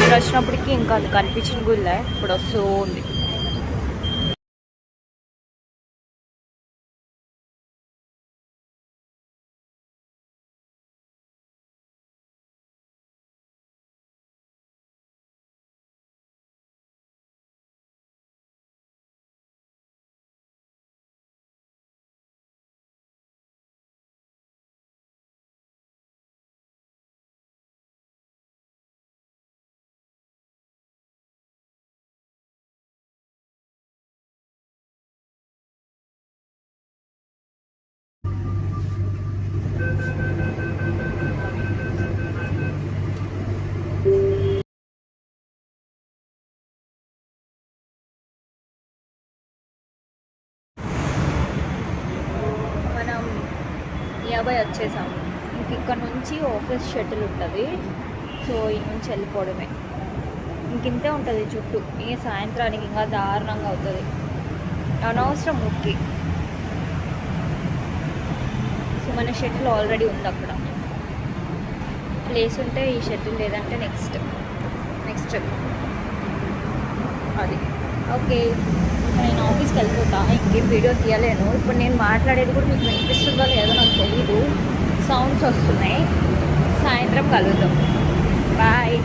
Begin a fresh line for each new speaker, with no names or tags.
మీరు వచ్చినప్పటికీ ఇంకా అది కనిపించిన గుళ్ళే ఇప్పుడు వస్తూ ఉంది. మనం 50 వచ్చేసాము. ఇంక ఇక్కడ నుంచి ఆఫీస్ షటిల్ ఉంటుంది. సో ఈ నుంచి వెళ్ళిపోవడమే. ఇంకింతే ఉంటుంది చుట్టూ. ఇక సాయంత్రానికి ఇంకా దారుణంగా అవుతుంది. అనవసరం ముక్కి. సో మన షటిల్ ఆల్రెడీ ఉంది అక్కడ. ప్లేస్ ఉంటే ఈ షటిల్, లేదంటే నెక్స్ట్ అది. ఓకే, నేను ఆఫీస్కి వెళ్ళిపోతా. ఇంకేం వీడియో తీయలేను. ఇప్పుడు నేను మాట్లాడేది కూడా మీకు వినిపిస్తుందో లేదో నాకు తెలీదు. సౌండ్స్ వస్తున్నాయి. సాయంత్రం కలుద్దాం. బాయ్.